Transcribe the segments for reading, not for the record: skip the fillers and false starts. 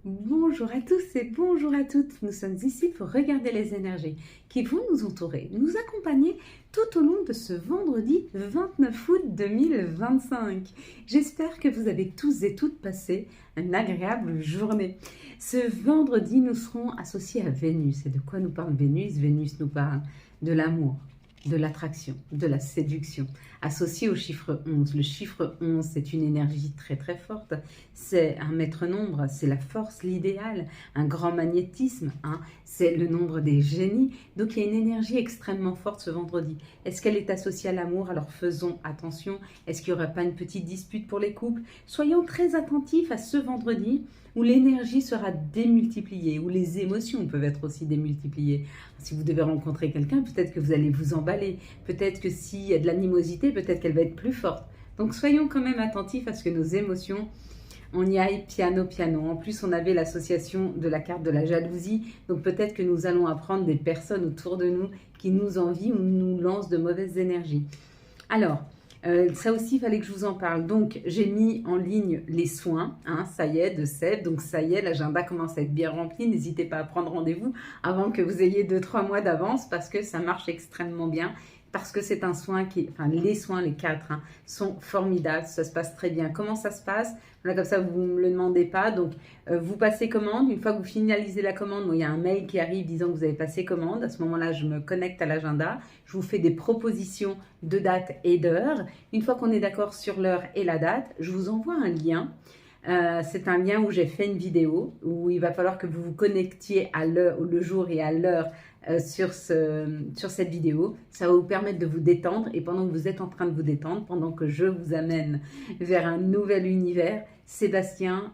Bonjour à tous et bonjour à toutes. Nous sommes ici pour regarder les énergies qui vont nous entourer, nous accompagner tout au long de ce vendredi 29 août 2025. J'espère que vous avez tous et toutes passé une agréable journée. Ce vendredi, nous serons associés à Vénus. Et de quoi nous parle Vénus? Vénus nous parle de l'amour, de l'attraction, de la séduction, associé au chiffre 11. Le chiffre 11, c'est une énergie très très forte, c'est un maître nombre, c'est la force, l'idéal, un grand magnétisme, c'est le nombre des génies. Donc il y a une énergie extrêmement forte ce vendredi. Est-ce qu'elle est associée à l'amour? Alors faisons attention. Est-ce qu'il n'y aurait pas une petite dispute pour les couples? Soyons très attentifs à ce vendredi où l'énergie sera démultipliée, où les émotions peuvent être aussi démultipliées. Si vous devez rencontrer quelqu'un, peut-être que vous allez vous emballer, peut-être que s'il y a de l'animosité, peut-être qu'elle va être plus forte. Donc soyons quand même attentifs à ce que nos émotions, on y aille piano piano. En plus, on avait l'association de la carte de la jalousie, donc peut-être que nous allons apprendre des personnes autour de nous qui nous envient ou nous lancent de mauvaises énergies. Alors, ça aussi, il fallait que je vous en parle. Donc, j'ai mis en ligne les soins, ça y est, de Sèvres. Donc, ça y est, l'agenda commence à être bien rempli. N'hésitez pas à prendre rendez-vous avant que vous ayez 2-3 mois d'avance parce que ça marche extrêmement bien. Parce que c'est un soin qui, enfin les soins, les 4, sont formidables, ça se passe très bien. Comment ça se passe? Là, comme ça, vous ne me le demandez pas. Donc, vous passez commande. Une fois que vous finalisez la commande, il y a un mail qui arrive disant que vous avez passé commande. À ce moment-là, je me connecte à l'agenda. Je vous fais des propositions de date et d'heure. Une fois qu'on est d'accord sur l'heure et la date, je vous envoie un lien. C'est un lien où j'ai fait une vidéo où il va falloir que vous vous connectiez à l'heure, le jour et à l'heure sur cette vidéo. Ça va vous permettre de vous détendre et pendant que vous êtes en train de vous détendre, pendant que je vous amène vers un nouvel univers, Sébastien,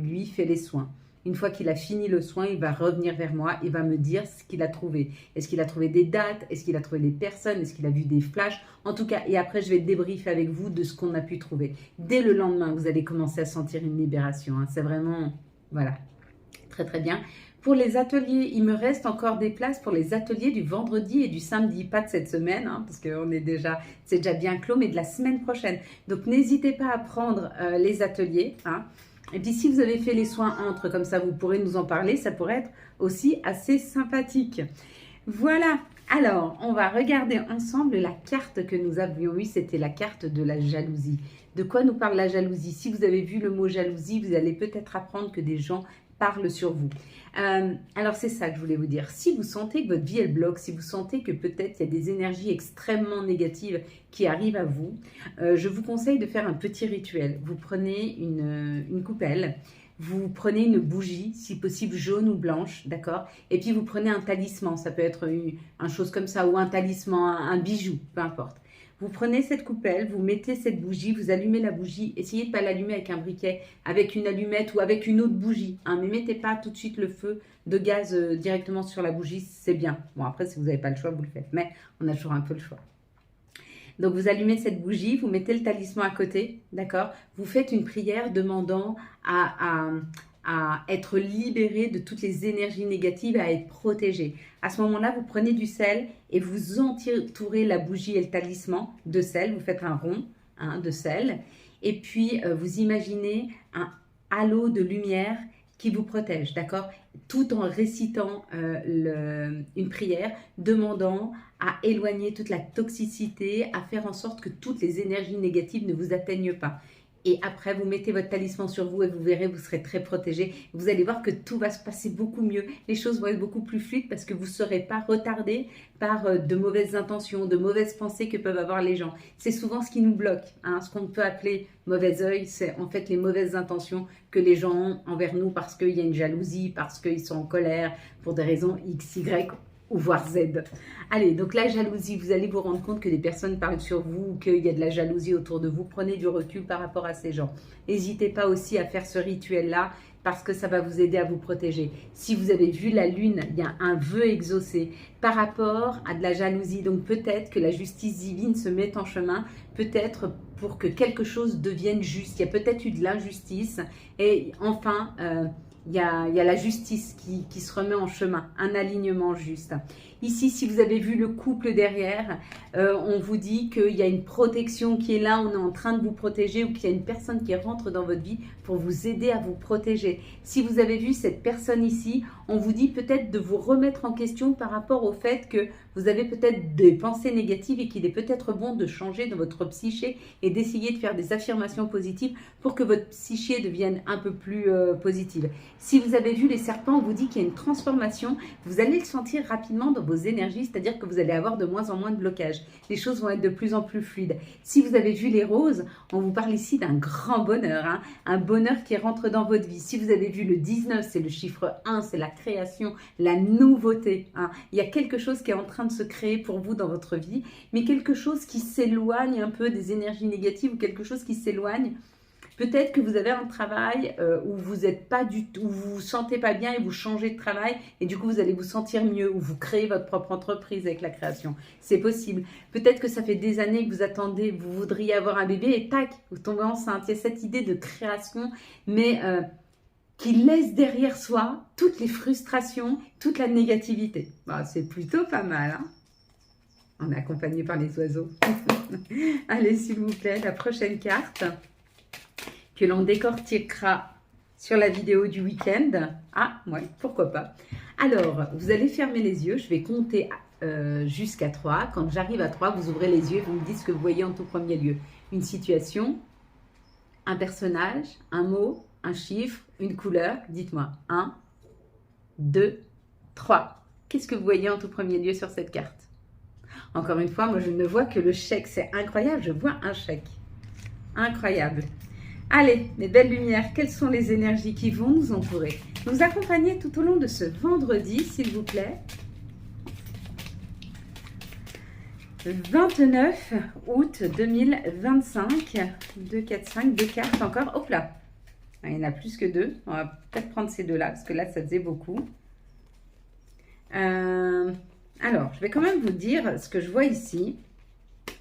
lui, fait les soins. Une fois qu'il a fini le soin, il va revenir vers moi, il va me dire ce qu'il a trouvé. Est-ce qu'il a trouvé des dates? Est-ce qu'il a trouvé des personnes? Est-ce qu'il a vu des flashs? En tout cas, et après, je vais débriefer avec vous de ce qu'on a pu trouver. Dès le lendemain, vous allez commencer à sentir une libération. C'est vraiment, voilà, très très bien. Pour les ateliers, il me reste encore des places pour les ateliers du vendredi et du samedi, pas de cette semaine, parce que c'est déjà bien clos, mais de la semaine prochaine. Donc n'hésitez pas à prendre les ateliers. Et puis si vous avez fait les soins entre, comme ça vous pourrez nous en parler, ça pourrait être aussi assez sympathique. Voilà, alors on va regarder ensemble la carte que nous avions eue, c'était la carte de la jalousie. De quoi nous parle la jalousie? Si vous avez vu le mot jalousie, vous allez peut-être apprendre que des gens parlent sur vous. Alors c'est ça que je voulais vous dire. Si vous sentez que votre vie elle bloque, si vous sentez que peut-être il y a des énergies extrêmement négatives qui arrivent à vous, je vous conseille de faire un petit rituel. Vous prenez une coupelle, vous prenez une bougie, si possible jaune ou blanche, d'accord? Et puis vous prenez un talisman, ça peut être une chose comme ça, ou un talisman, un bijou, peu importe. Vous prenez cette coupelle, vous mettez cette bougie, vous allumez la bougie. Essayez de ne pas l'allumer avec un briquet, avec une allumette ou avec une autre bougie. Mais mettez pas tout de suite le feu de gaz directement sur la bougie, c'est bien. Bon, après, si vous n'avez pas le choix, vous le faites. Mais on a toujours un peu le choix. Donc, vous allumez cette bougie, vous mettez le talisman à côté, d'accord? Vous faites une prière demandant à être libéré de toutes les énergies négatives, à être protégé. À ce moment-là, vous prenez du sel et vous entourez la bougie et le talisman de sel. Vous faites un rond de sel. Et puis, vous imaginez un halo de lumière qui vous protège, d'accord? Tout en récitant une prière, demandant à éloigner toute la toxicité, à faire en sorte que toutes les énergies négatives ne vous atteignent pas. Et après, vous mettez votre talisman sur vous et vous verrez, vous serez très protégé. Vous allez voir que tout va se passer beaucoup mieux. Les choses vont être beaucoup plus fluides parce que vous ne serez pas retardé par de mauvaises intentions, de mauvaises pensées que peuvent avoir les gens. C'est souvent ce qui nous bloque. Ce qu'on peut appeler mauvais œil, c'est en fait les mauvaises intentions que les gens ont envers nous parce qu'il y a une jalousie, parce qu'ils sont en colère, pour des raisons X, Y ou voire Z. Allez, donc la jalousie, vous allez vous rendre compte que des personnes parlent sur vous, qu'il y a de la jalousie autour de vous. Prenez du recul par rapport à ces gens. N'hésitez pas aussi à faire ce rituel-là parce que ça va vous aider à vous protéger. Si vous avez vu la lune, il y a un vœu exaucé par rapport à de la jalousie. Donc peut-être que la justice divine se met en chemin, peut-être pour que quelque chose devienne juste. Il y a peut-être eu de l'injustice et enfin... il y a la justice qui se remet en chemin, un alignement juste. Ici, si vous avez vu le couple derrière, on vous dit qu'il y a une protection qui est là, on est en train de vous protéger ou qu'il y a une personne qui rentre dans votre vie pour vous aider à vous protéger. Si vous avez vu cette personne ici, on vous dit peut-être de vous remettre en question par rapport au fait que vous avez peut-être des pensées négatives et qu'il est peut-être bon de changer dans votre psyché et d'essayer de faire des affirmations positives pour que votre psyché devienne un peu plus positive. Si vous avez vu les serpents, on vous dit qu'il y a une transformation, vous allez le sentir rapidement dans vos énergies, c'est-à-dire que vous allez avoir de moins en moins de blocages. Les choses vont être de plus en plus fluides. Si vous avez vu les roses, on vous parle ici d'un grand bonheur, hein, un bonheur qui rentre dans votre vie. Si vous avez vu le 19, c'est le chiffre 1, c'est la création, la nouveauté. Hein. Il y a quelque chose qui est en train de se créer pour vous dans votre vie, mais quelque chose qui s'éloigne un peu des énergies négatives ou quelque chose qui s'éloigne. Peut-être que vous avez un travail où vous n'êtes pas du tout, où vous vous sentez pas bien et vous changez de travail et du coup vous allez vous sentir mieux ou vous créez votre propre entreprise avec la création. C'est possible. Peut-être que ça fait des années que vous attendez, vous voudriez avoir un bébé et tac, vous tombez enceinte. Il y a cette idée de création, mais qui laisse derrière soi toutes les frustrations, toute la négativité. Bon, c'est plutôt pas mal, hein. On est accompagné par les oiseaux. Allez, s'il vous plaît, la prochaine carte que l'on décortiquera sur la vidéo du week-end. Ah, ouais, pourquoi pas. Alors, vous allez fermer les yeux. Je vais compter jusqu'à 3. Quand j'arrive à 3, vous ouvrez les yeux et vous me dites ce que vous voyez en tout premier lieu. Une situation, un personnage, un mot, un chiffre, une couleur. Dites-moi. 1, 2, 3. Qu'est-ce que vous voyez en tout premier lieu sur cette carte? Encore une fois, moi, je ne vois que le chèque. C'est incroyable, je vois un chèque. Incroyable. Allez, mes belles lumières, quelles sont les énergies qui vont nous entourer, nous accompagner tout au long de ce vendredi, s'il vous plaît. 29 août 2025. 2, 4, 5, 2 cartes encore. Hop là. Il y en a plus que 2. On va peut-être prendre ces deux-là, parce que là, ça faisait beaucoup. Alors, je vais quand même vous dire ce que je vois ici.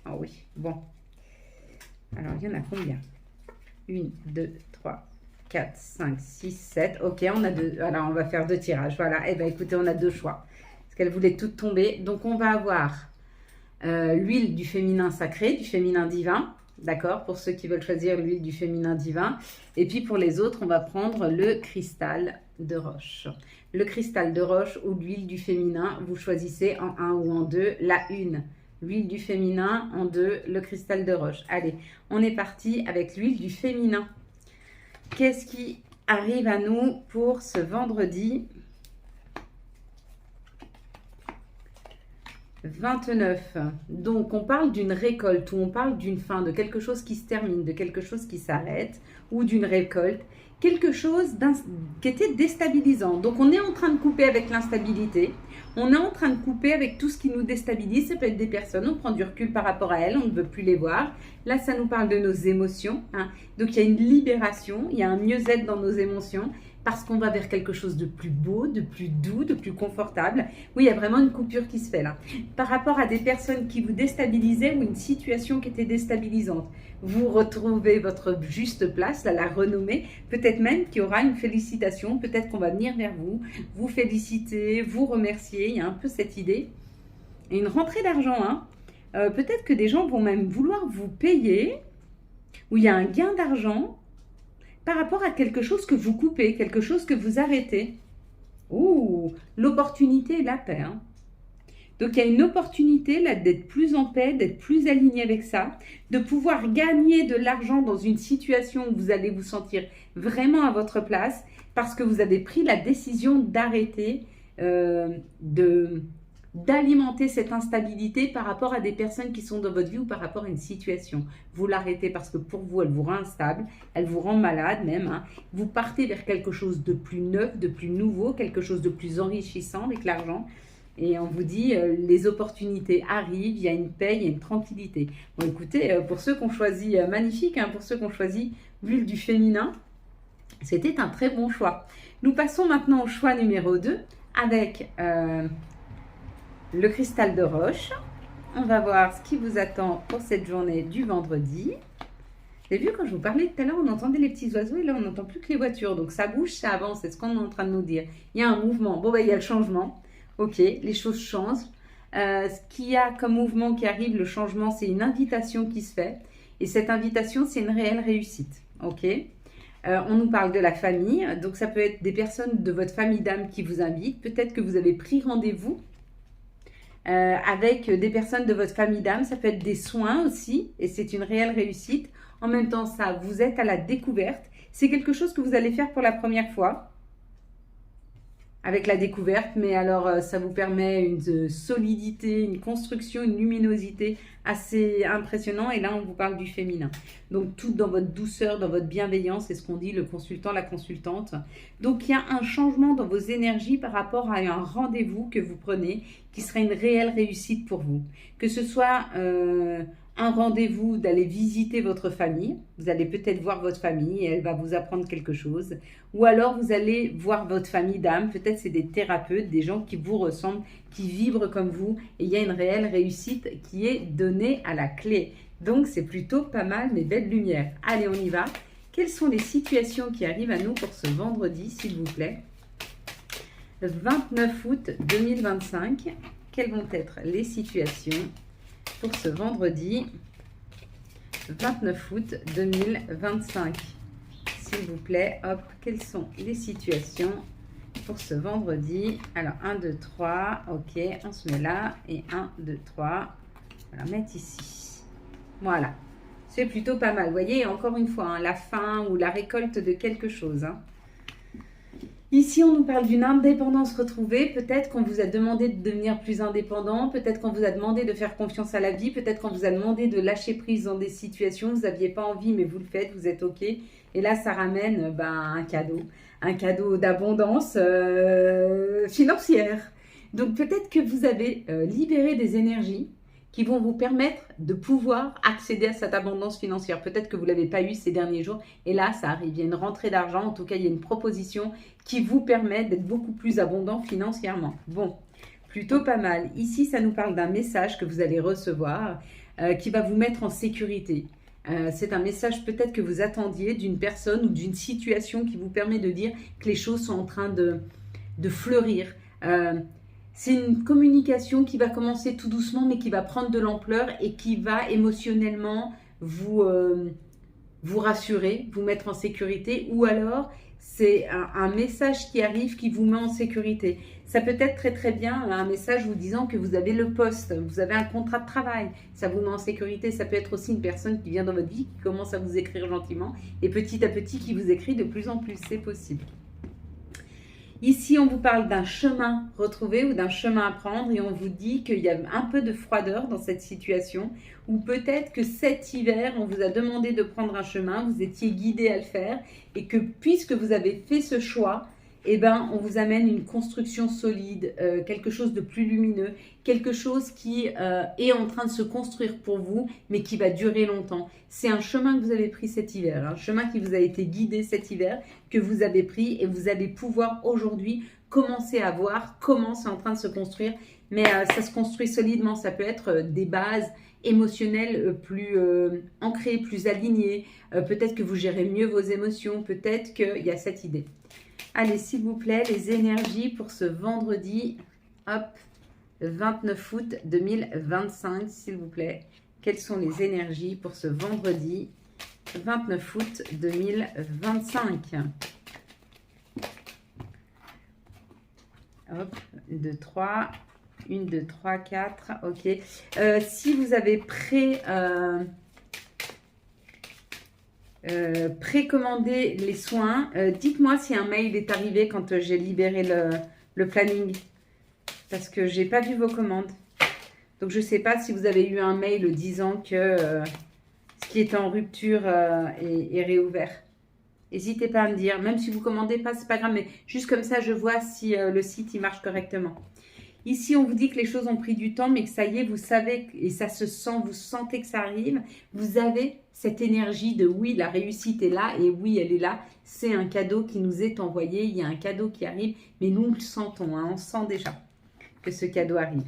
Ah oui, bon. Alors, il y en a combien? 1, 2, 3, 4, 5, 6, 7. Ok, on a deux. Alors, on va faire 2 tirages. Voilà. Eh bien, écoutez, on a 2 choix. Parce qu'elles voulaient toutes tomber. Donc, on va avoir l'huile du féminin sacré, du féminin divin. D'accord? Pour ceux qui veulent choisir l'huile du féminin divin. Et puis, pour les autres, on va prendre le cristal de roche. Le cristal de roche ou l'huile du féminin, vous choisissez en 1 ou en 2. La une. L'huile du féminin, en 2, le cristal de roche. Allez, on est parti avec l'huile du féminin. Qu'est-ce qui arrive à nous pour ce vendredi 29. Donc, on parle d'une récolte ou on parle d'une fin, de quelque chose qui se termine, de quelque chose qui s'arrête ou d'une récolte. Quelque chose qui était déstabilisant. Donc, on est en train de couper avec l'instabilité. On est en train de couper avec tout ce qui nous déstabilise. Ça peut être des personnes, on prend du recul par rapport à elles, on ne veut plus les voir. Là, ça nous parle de nos émotions. Hein. Donc, il y a une libération, il y a un mieux-être dans nos émotions parce qu'on va vers quelque chose de plus beau, de plus doux, de plus confortable. Oui, il y a vraiment une coupure qui se fait là. Par rapport à des personnes qui vous déstabilisaient ou une situation qui était déstabilisante, vous retrouvez votre juste place, là, la renommée. Peut-être même qu'il y aura une félicitation, peut-être qu'on va venir vers vous, vous féliciter, vous remercier. Il y a un peu cette idée. Et une rentrée d'argent, hein. Peut-être que des gens vont même vouloir vous payer, où il y a un gain d'argent par rapport à quelque chose que vous coupez, quelque chose que vous arrêtez. Ouh, l'opportunité est la paix. Hein. Donc, il y a une opportunité là d'être plus en paix, d'être plus aligné avec ça, de pouvoir gagner de l'argent dans une situation où vous allez vous sentir vraiment à votre place parce que vous avez pris la décision d'arrêter d'alimenter cette instabilité par rapport à des personnes qui sont dans votre vie ou par rapport à une situation. Vous l'arrêtez parce que pour vous, elle vous rend instable, elle vous rend malade même. Hein. Vous partez vers quelque chose de plus neuf, de plus nouveau, quelque chose de plus enrichissant avec l'argent. Et on vous dit, les opportunités arrivent, il y a une paix, il y a une tranquillité. Bon, écoutez, pour ceux qui ont choisi, magnifique, hein, pour ceux qui ont choisi l'huile du féminin, c'était un très bon choix. Nous passons maintenant au choix numéro 2 avec le cristal de roche. On va voir ce qui vous attend pour cette journée du vendredi. Vous avez vu, quand je vous parlais tout à l'heure, on entendait les petits oiseaux et là, on n'entend plus que les voitures. Donc, ça bouge, ça avance. C'est ce qu'on est en train de nous dire. Il y a un mouvement. Bon, ben, il y a le changement. Ok, les choses changent. Ce qu'il y a comme mouvement qui arrive, le changement, c'est une invitation qui se fait. Et cette invitation, c'est une réelle réussite. Ok. On nous parle de la famille. Donc, ça peut être des personnes de votre famille d'âme qui vous invitent. Peut-être que vous avez pris rendez-vous avec des personnes de votre famille d'âme. Ça peut être des soins aussi. Et c'est une réelle réussite. En même temps, ça, vous êtes à la découverte. C'est quelque chose que vous allez faire pour la première fois avec la découverte, mais alors ça vous permet une solidité, une construction, une luminosité assez impressionnant. Et là, on vous parle du féminin. Donc, tout dans votre douceur, dans votre bienveillance, c'est ce qu'on dit, le consultant, la consultante. Donc, il y a un changement dans vos énergies par rapport à un rendez-vous que vous prenez qui serait une réelle réussite pour vous. Que ce soit un rendez-vous d'aller visiter votre famille. Vous allez peut-être voir votre famille et elle va vous apprendre quelque chose. Ou alors vous allez voir votre famille d'âme. Peut-être c'est des thérapeutes, des gens qui vous ressemblent, qui vibrent comme vous. Et il y a une réelle réussite qui est donnée à la clé. Donc c'est plutôt pas mal, mes belles lumières. Allez, on y va. Quelles sont les situations qui arrivent à nous pour ce vendredi, s'il vous plaît? 29 août 2025. Quelles vont être les situations pour ce vendredi 29 août 2025? S'il vous plaît, hop, quelles sont les situations pour ce vendredi? Alors, 1, 2, 3, ok, on se met là, et 1, 2, 3, on va la mettre ici. Voilà, c'est plutôt pas mal. Vous voyez, encore une fois, hein, la fin ou la récolte de quelque chose, hein. Ici, on nous parle d'une indépendance retrouvée. Peut-être qu'on vous a demandé de devenir plus indépendant. Peut-être qu'on vous a demandé de faire confiance à la vie. Peut-être qu'on vous a demandé de lâcher prise dans des situations. Vous n'aviez pas envie, mais vous le faites. Vous êtes OK. Et là, ça ramène un cadeau. Un cadeau d'abondance financière. Donc, peut-être que vous avez libéré des énergies qui vont vous permettre de pouvoir accéder à cette abondance financière. Peut-être que vous ne l'avez pas eu ces derniers jours. Et là, ça arrive. Il y a une rentrée d'argent. En tout cas, il y a une proposition qui vous permet d'être beaucoup plus abondant financièrement. Bon, plutôt pas mal. Ici, ça nous parle d'un message que vous allez recevoir qui va vous mettre en sécurité. C'est un message peut-être que vous attendiez d'une personne ou d'une situation qui vous permet de dire que les choses sont en train de fleurir. C'est une communication qui va commencer tout doucement, mais qui va prendre de l'ampleur et qui va émotionnellement vous rassurer, vous mettre en sécurité. Ou alors, c'est un message qui arrive qui vous met en sécurité. Ça peut être très très bien un message vous disant que vous avez le poste, vous avez un contrat de travail, ça vous met en sécurité. Ça peut être aussi une personne qui vient dans votre vie, qui commence à vous écrire gentiment et petit à petit qui vous écrit de plus en plus, c'est possible. Ici, on vous parle d'un chemin retrouvé ou d'un chemin à prendre et on vous dit qu'il y a un peu de froideur dans cette situation ou peut-être que cet hiver, on vous a demandé de prendre un chemin, vous étiez guidé à le faire et que puisque vous avez fait ce choix, eh ben, on vous amène une construction solide, quelque chose de plus lumineux, quelque chose qui est en train de se construire pour vous, mais qui va durer longtemps. C'est un chemin que vous avez pris cet hiver, un chemin qui vous a été guidé cet hiver, que vous avez pris et vous allez pouvoir aujourd'hui commencer à voir comment c'est en train de se construire. Mais ça se construit solidement, ça peut être des bases émotionnelles plus ancrées, plus alignées. Peut-être que vous gérez mieux vos émotions, peut-être qu'il y a cette idée. Allez, s'il vous plaît, les énergies pour ce vendredi, hop, 29 août 2025, s'il vous plaît. Quelles sont les énergies pour ce vendredi 29 août 2025? Hop, 1, 2, 3, 1, 2, 3, 4, ok. Si vous avez précommandé les soins, dites-moi si un mail est arrivé quand j'ai libéré le planning. Parce que j'ai pas vu vos commandes. Donc, je ne sais pas si vous avez eu un mail disant que ce qui était en rupture est réouvert. N'hésitez pas à me dire. Même si vous ne commandez pas, ce n'est pas grave. Mais juste comme ça, je vois si le site il marche correctement. Ici, on vous dit que les choses ont pris du temps, mais que ça y est, vous savez, et ça se sent, vous sentez que ça arrive. Vous avez cette énergie de oui, la réussite est là, et oui, elle est là. C'est un cadeau qui nous est envoyé. Il y a un cadeau qui arrive, mais nous le sentons, hein, on sent déjà que ce cadeau arrive.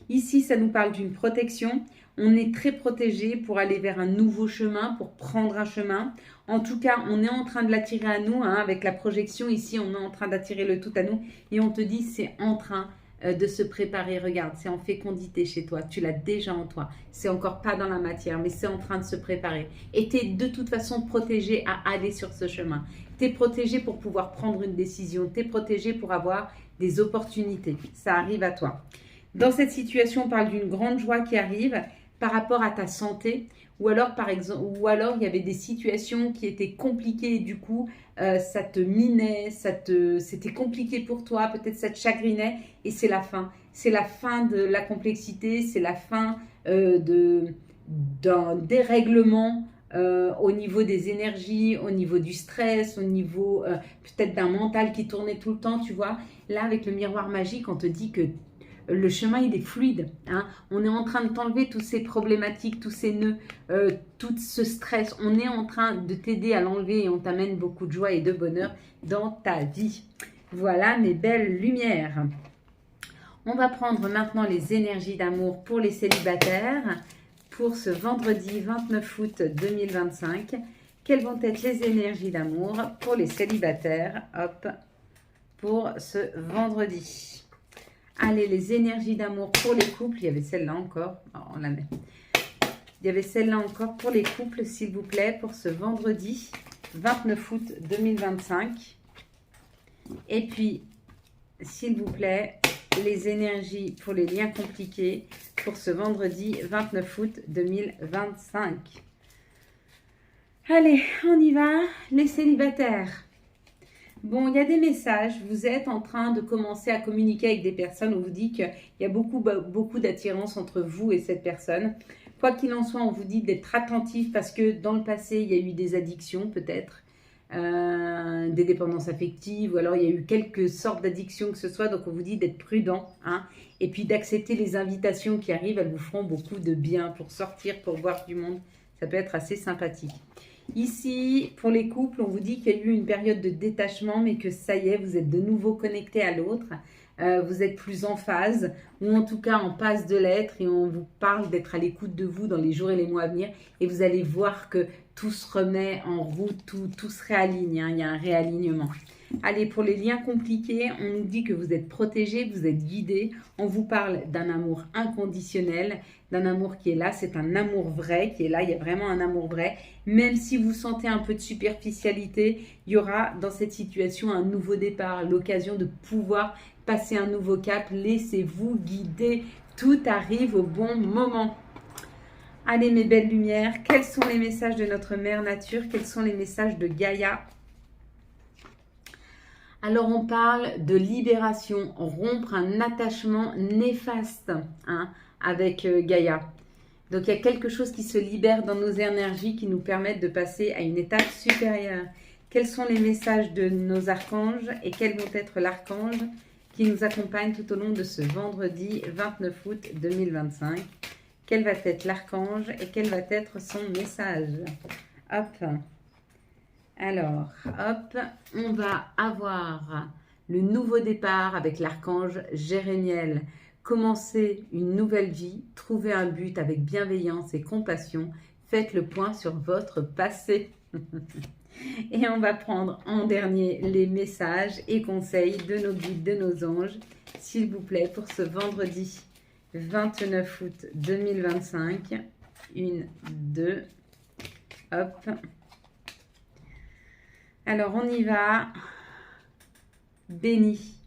Ici, ça nous parle d'une protection. On est très protégé pour aller vers un nouveau chemin, pour prendre un chemin. En tout cas, on est en train de l'attirer à nous, hein, avec la projection ici, on est en train d'attirer le tout à nous. Et on te dit, c'est en train de se préparer. Regarde, c'est en fécondité chez toi. Tu l'as déjà en toi. C'est encore pas dans la matière, mais c'est en train de se préparer. Et tu es de toute façon protégé à aller sur ce chemin. Tu es protégé pour pouvoir prendre une décision. Tu es protégé pour avoir des opportunités. Ça arrive à toi. Dans cette situation, on parle d'une grande joie qui arrive par rapport à ta santé, ou alors par exemple, ou alors il y avait des situations qui étaient compliquées et du coup ça te minait, c'était compliqué pour toi, peut-être ça te chagrinait et c'est la fin. C'est la fin de la complexité, c'est la fin d'un dérèglement au niveau des énergies, au niveau du stress, au niveau peut-être d'un mental qui tournait tout le temps, tu vois. Là, avec le miroir magique, on te dit que le chemin, il est fluide. Hein. On est en train de t'enlever toutes ces problématiques, tous ces nœuds, tout ce stress. On est en train de t'aider à l'enlever et on t'amène beaucoup de joie et de bonheur dans ta vie. Voilà mes belles lumières. On va prendre maintenant les énergies d'amour pour les célibataires pour ce vendredi 29 août 2025. Quelles vont être les énergies d'amour pour les célibataires? Hop, pour ce vendredi. Allez, les énergies d'amour pour les couples. Il y avait celle-là encore. Oh, on la met. Il y avait celle-là encore pour les couples, s'il vous plaît, pour ce vendredi 29 août 2025. Et puis, s'il vous plaît, les énergies pour les liens compliqués pour ce vendredi 29 août 2025. Allez, on y va. Les célibataires. Bon, il y a des messages, vous êtes en train de commencer à communiquer avec des personnes, on vous dit qu'il y a beaucoup d'attirance entre vous et cette personne. Quoi qu'il en soit, on vous dit d'être attentif parce que dans le passé, il y a eu des addictions peut-être, des dépendances affectives, ou alors il y a eu quelque sorte d'addiction que ce soit, donc on vous dit d'être prudent, hein, et puis d'accepter les invitations qui arrivent, elles vous feront beaucoup de bien pour sortir, pour voir du monde, ça peut être assez sympathique. Ici, pour les couples, on vous dit qu'il y a eu une période de détachement, mais que ça y est, vous êtes de nouveau connecté à l'autre. Vous êtes plus en phase, ou en tout cas en passe de l'être, et on vous parle d'être à l'écoute de vous dans les jours et les mois à venir, et vous allez voir que tout se remet en route, tout se réaligne, hein, il y a un réalignement. Allez, pour les liens compliqués, on nous dit que vous êtes protégés, vous êtes guidés. On vous parle d'un amour inconditionnel, d'un amour qui est là. C'est un amour vrai qui est là. Il y a vraiment un amour vrai. Même si vous sentez un peu de superficialité, il y aura dans cette situation un nouveau départ, l'occasion de pouvoir passer un nouveau cap. Laissez-vous guider. Tout arrive au bon moment. Allez, mes belles lumières, quels sont les messages de notre mère nature? Quels sont les messages de Gaïa? Alors, on parle de libération, rompre un attachement néfaste, hein, avec Gaïa. Donc, il y a quelque chose qui se libère dans nos énergies qui nous permettent de passer à une étape supérieure. Quels sont les messages de nos archanges et quels vont être l'archange qui nous accompagne tout au long de ce vendredi 29 août 2025? Quel va être l'archange et quel va être son message? Hop. Alors, hop, on va avoir le nouveau départ avec l'archange Jérémiel. Commencez une nouvelle vie, trouvez un but avec bienveillance et compassion. Faites le point sur votre passé. Et on va prendre en dernier les messages et conseils de nos guides, de nos anges, s'il vous plaît, pour ce vendredi 29 août 2025. 1, 2, hop. Alors, on y va. Béni,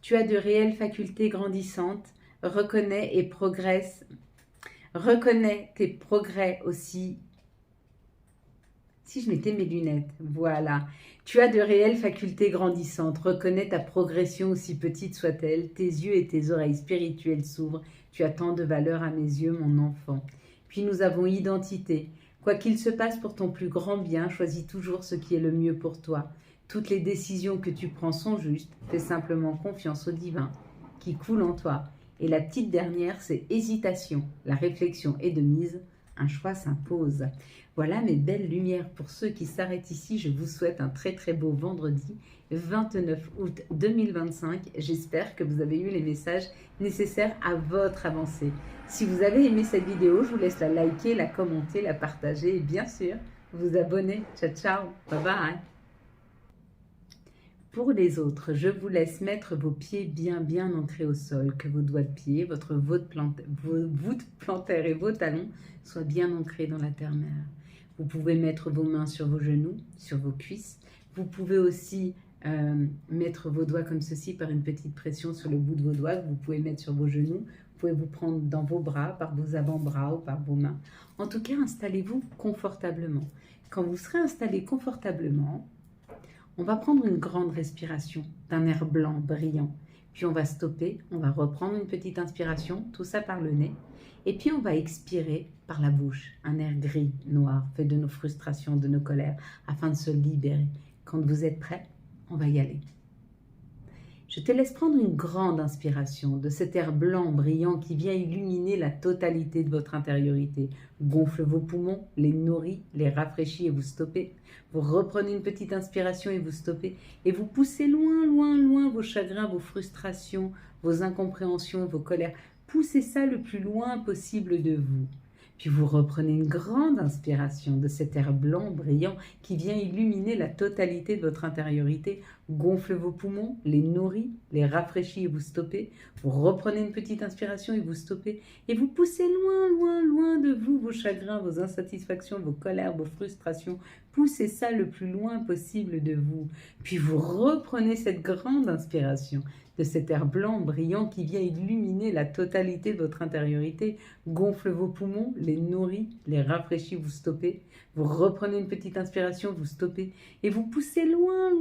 tu as de réelles facultés grandissantes. Reconnais et progresse. Reconnais tes progrès aussi. Si je mettais mes lunettes, voilà. Tu as de réelles facultés grandissantes. Reconnais ta progression aussi petite soit-elle. Tes yeux et tes oreilles spirituelles s'ouvrent. Tu as tant de valeur à mes yeux, mon enfant. Puis nous avons identité. Quoi qu'il se passe pour ton plus grand bien, choisis toujours ce qui est le mieux pour toi. Toutes les décisions que tu prends sont justes. Fais simplement confiance au divin qui coule en toi. Et la petite dernière, c'est hésitation. La réflexion est de mise. Un choix s'impose. Voilà mes belles lumières. Pour ceux qui s'arrêtent ici, je vous souhaite un très très beau vendredi 29 août 2025. J'espère que vous avez eu les messages nécessaires à votre avancée. Si vous avez aimé cette vidéo, je vous laisse la liker, la commenter, la partager et bien sûr vous abonner. Ciao ciao, bye bye. Pour les autres, je vous laisse mettre vos pieds bien ancrés au sol, que vos doigts de pied, votre voûte plantaire et vos talons soient bien ancrés dans la terre-mère. Vous pouvez mettre vos mains sur vos genoux, sur vos cuisses. Vous pouvez aussi mettre vos doigts comme ceci par une petite pression sur le bout de vos doigts que vous pouvez mettre sur vos genoux. Vous pouvez vous prendre dans vos bras, par vos avant-bras ou par vos mains. En tout cas, installez-vous confortablement. Quand vous serez installé confortablement, on va prendre une grande respiration d'un air blanc, brillant. Puis on va stopper, on va reprendre une petite inspiration, tout ça par le nez. Et puis on va expirer par la bouche, un air gris, noir, fait de nos frustrations, de nos colères, afin de se libérer. Quand vous êtes prêts, on va y aller. Je te laisse prendre une grande inspiration de cet air blanc brillant qui vient illuminer la totalité de votre intériorité. Gonfle vos poumons, les nourrit, les rafraîchit et vous stoppez. Vous reprenez une petite inspiration et vous stoppez. Et vous poussez loin vos chagrins, vos frustrations, vos incompréhensions, vos colères. Poussez ça le plus loin possible de vous. Puis vous reprenez une grande inspiration de cet air blanc brillant qui vient illuminer la totalité de votre intériorité. Gonfle vos poumons, les nourrit, les rafraîchit et vous stoppez. Vous reprenez une petite inspiration et vous stoppez. Et vous poussez loin de vous vos chagrins, vos insatisfactions, vos colères, vos frustrations. Poussez ça le plus loin possible de vous. Puis vous reprenez cette grande inspiration de cet air blanc brillant qui vient illuminer la totalité de votre intériorité. Gonfle vos poumons, les nourrit, les rafraîchit, vous stoppez. Vous reprenez une petite inspiration, vous stoppez. Et vous poussez loin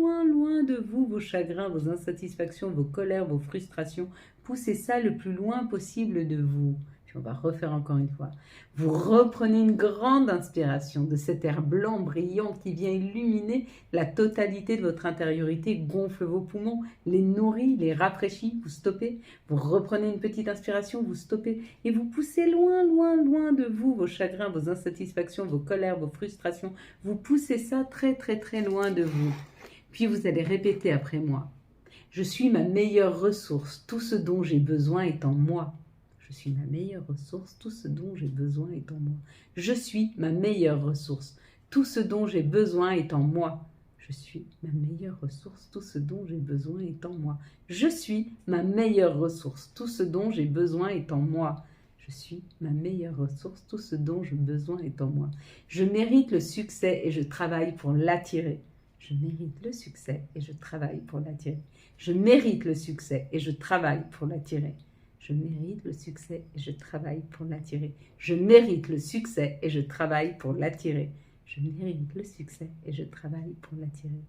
de vous vos chagrins, vos insatisfactions, vos colères, vos frustrations. Poussez ça le plus loin possible de vous. Puis on va refaire encore une fois. Vous reprenez une grande inspiration de cet air blanc brillant qui vient illuminer la totalité de votre intériorité. Gonfle vos poumons, les nourrit, les rafraîchit, vous stoppez. Vous reprenez une petite inspiration, vous stoppez. Et vous poussez loin de vous vos chagrins, vos insatisfactions, vos colères, vos frustrations. Vous poussez ça très loin de vous. Puis vous allez répéter après moi. Je suis ma meilleure ressource, tout ce dont j'ai besoin est en moi. Je suis ma meilleure ressource, tout ce dont j'ai besoin est en moi. Je suis ma meilleure ressource, tout ce dont j'ai besoin est en moi. Je suis ma meilleure ressource, tout ce dont j'ai besoin est en moi. Je suis ma meilleure ressource, tout ce dont j'ai besoin est en moi. Je suis ma meilleure ressource, tout ce dont j'ai besoin est en moi. Je mérite le succès et je travaille pour l'attirer. Je mérite le succès et je travaille pour l'attirer. Je mérite le succès et je travaille pour l'attirer. Je mérite le succès et je travaille pour l'attirer. Je mérite le succès et je travaille pour l'attirer. Je mérite le succès et je travaille pour l'attirer.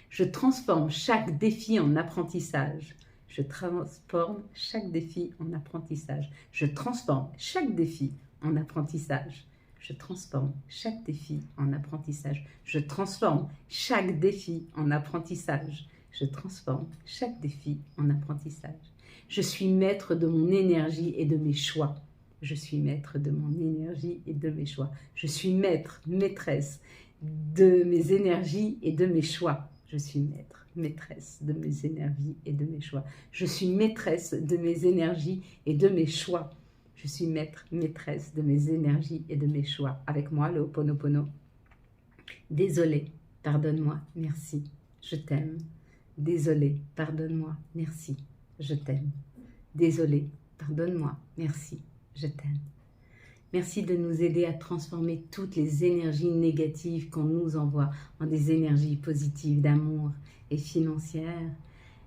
Je transforme chaque défi en apprentissage. Je transforme chaque défi en apprentissage. Je transforme chaque défi en apprentissage. Je transforme chaque défi en apprentissage. Je transforme chaque défi en apprentissage. Je transforme chaque défi en apprentissage. Je suis maître de mon énergie et de mes choix. Je suis maître de mon énergie et de mes choix. Je suis maîtresse de mes énergies et de mes choix. Je suis maîtresse de mes énergies et de mes choix. Je suis maîtresse de mes énergies et de mes choix. Je suis maîtresse de mes énergies et de mes choix. Avec moi, le Ho'oponopono. Désolé, pardonne-moi, merci, je t'aime. Désolé, pardonne-moi, merci, je t'aime. Désolé, pardonne-moi, merci, je t'aime. Merci de nous aider à transformer toutes les énergies négatives qu'on nous envoie en des énergies positives d'amour et financières.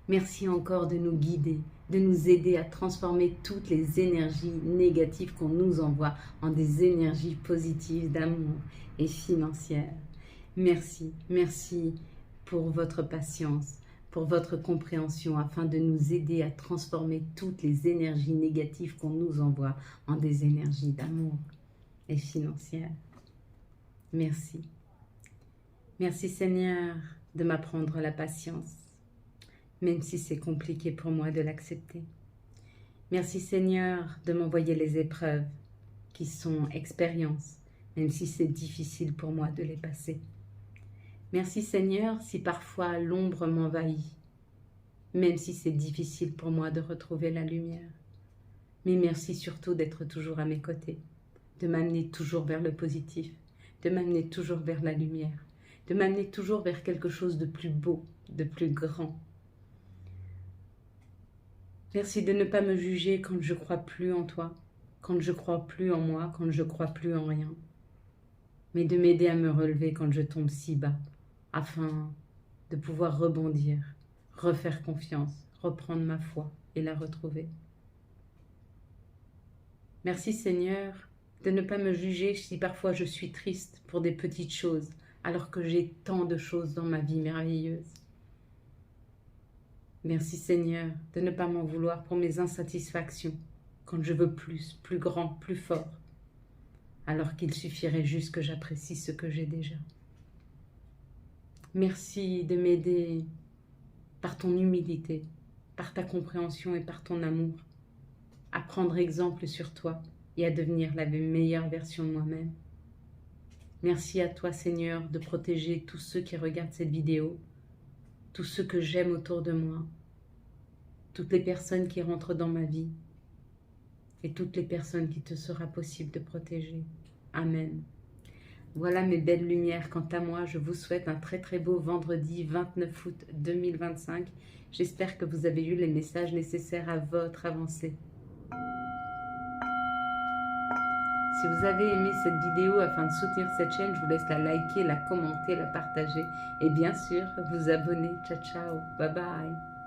Merci encore de nous guider, de nous aider à transformer toutes les énergies négatives qu'on nous envoie en des énergies positives d'amour et financières. Merci pour votre patience, pour votre compréhension afin de nous aider à transformer toutes les énergies négatives qu'on nous envoie en des énergies d'amour et financières. Merci. Merci Seigneur de m'apprendre la patience, même si c'est compliqué pour moi de l'accepter. Merci Seigneur de m'envoyer les épreuves qui sont expériences même si c'est difficile pour moi de les passer. Merci Seigneur si parfois l'ombre m'envahit, même si c'est difficile pour moi de retrouver la lumière. Mais merci surtout d'être toujours à mes côtés, de m'amener toujours vers le positif, de m'amener toujours vers la lumière, de m'amener toujours vers quelque chose de plus beau, de plus grand. Merci de ne pas me juger quand je ne crois plus en toi, quand je ne crois plus en moi, quand je ne crois plus en rien, mais de m'aider à me relever quand je tombe si bas, afin de pouvoir rebondir, refaire confiance, reprendre ma foi et la retrouver. Merci Seigneur de ne pas me juger si parfois je suis triste pour des petites choses, alors que j'ai tant de choses dans ma vie merveilleuse. Merci Seigneur de ne pas m'en vouloir pour mes insatisfactions, quand je veux plus, plus grand, plus fort, alors qu'il suffirait juste que j'apprécie ce que j'ai déjà. Merci de m'aider par ton humilité, par ta compréhension et par ton amour, à prendre exemple sur toi et à devenir la meilleure version de moi-même. Merci à toi Seigneur de protéger tous ceux qui regardent cette vidéo, tous ceux que j'aime autour de moi, toutes les personnes qui rentrent dans ma vie et toutes les personnes qui te sera possible de protéger. Amen. Voilà mes belles lumières. Quant à moi, je vous souhaite un très très beau vendredi 29 août 2025. J'espère que vous avez eu les messages nécessaires à votre avancée. Si vous avez aimé cette vidéo, afin de soutenir cette chaîne, je vous laisse la liker, la commenter, la partager et bien sûr vous abonner. Ciao ciao, bye bye.